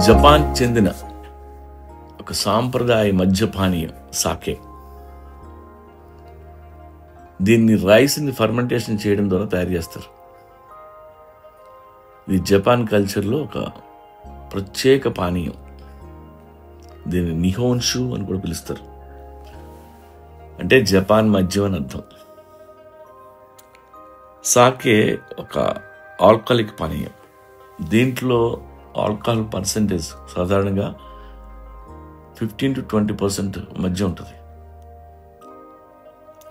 Japan చెందిన ఒక సాంప్రదాయ మద్యపానీయం సాకే. దీన్ని రైస్ని ఫర్మెంటేషన్ చేయడం ద్వారా తయారు చేస్తారు. ఇది జపాన్ కల్చర్లో ఒక ప్రత్యేక పానీయం. దీన్ని నిహోన్షు అని కూడా పిలుస్తారు, అంటే జపాన్ మద్యం అని అర్థం. సాకే ఒక ఆల్కహాలిక్ పానీయం. దీంట్లో ఆల్కహాల్ పర్సెంటేజ్ సాధారణంగా 15 to 20% మధ్య ఉంటుంది.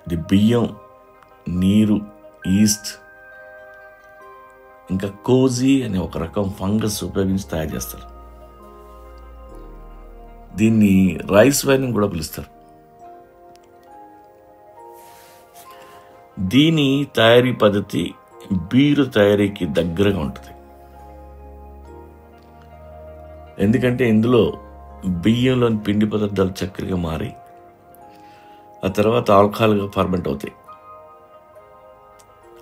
ఇది బియ్యం, నీరు, ఈస్ట్ ఇంకా కోజీ అనే ఒక రకం ఫంగస్ ఉపయోగించి తయారు చేస్తారు. దీన్ని రైస్ వైన్ అని కూడా పిలుస్తారు. దీని తయారీ పద్ధతి బీరు తయారీకి దగ్గరగా ఉంటుంది, ఎందుకంటే ఇందులో బియ్యంలోని పిండి పదార్థాలు చక్కెరగా మారి ఆ తర్వాత ఆల్కహాల్గా ఫర్మెంట్ అవుతాయి.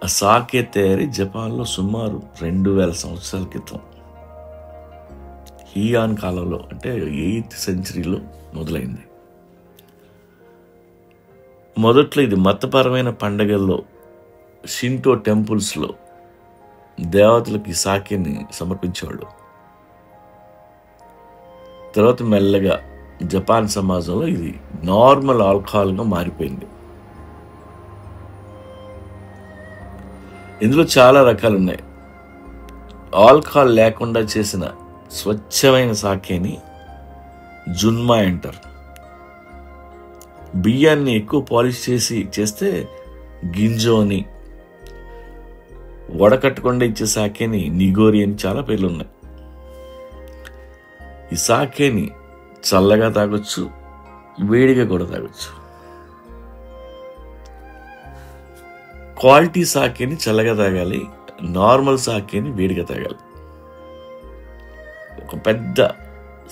ఆ సాకే తయారీ జపాన్లో సుమారు 2000 సంవత్సరాల క్రితం హీయాన్ కాలంలో, అంటే 8th centuryలో మొదలైంది. మొదట్లో ఇది మతపరమైన పండగల్లో, షింటో టెంపుల్స్లో దేవతలకి సాకేని సమర్పించేవాళ్ళు. తర్వాత మెల్లగా జపాన్ సమాజంలో ఇది నార్మల్ ఆల్కహాల్గా మారిపోయింది. ఇందులో చాలా రకాలు ఉన్నాయి. ఆల్కహాల్ లేకుండా చేసిన స్వచ్ఛమైన సాకేని జున్మా అంటారు. బియ్యాన్ని ఎక్కువ పాలిష్ చేస్తే గింజో అని, వడకట్టకుండా ఇచ్చే సాకేని నిగోరి అని చాలా పేర్లు ఉన్నాయి. ఈ సాకేని చల్లగా తాగొచ్చు, వేడిగా కూడా తాగొచ్చు. క్వాలిటీ సాకేని చల్లగా తాగాలి, నార్మల్ సాకేని వేడిగా తాగాలి. ఒక పెద్ద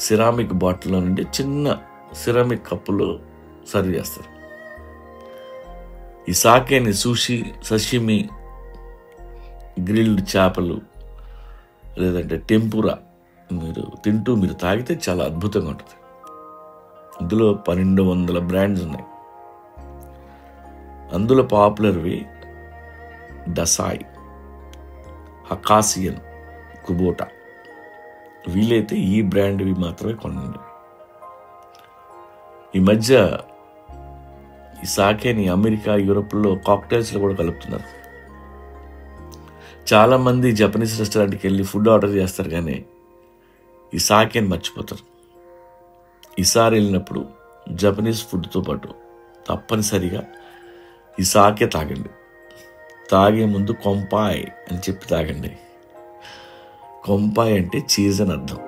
సిరామిక్ బాటిల్లో నుండి చిన్న సిరామిక్ కప్పులో సర్వ్ చేస్తారు. ఈ సాకేని సుషి, సషిమి, గ్రిల్డ్ చేపలు లేదంటే టెంపురా మీరు తాగితే చాలా అద్భుతంగా ఉంటుంది. ఇందులో 1200 బ్రాండ్స్ ఉన్నాయి. అందులో పాపులర్వి డసాయ్, హకాసియన్, కుబోటా. వీలైతే ఈ బ్రాండ్వి మాత్రమే కొనండి. ఈ మధ్య ఈ సాకేని అమెరికా, యూరోప్లో కాక్టైల్స్లో కూడా కలుపుతున్నారు. చాలామంది జపనీస్ రెస్టారెంట్కి వెళ్ళి ఫుడ్ ఆర్డర్ చేస్తారు, కానీ ఈ సాకేని మర్చిపోతారు. ఈసారి వెళ్ళినప్పుడు జపనీస్ ఫుడ్తో పాటు తప్పనిసరిగా ఈ సాకే తాగండి. తాగే ముందు కొంపాయ్ అని చెప్పి తాగండి. కొంపాయ్ అంటే చీజ్ అని అర్థం.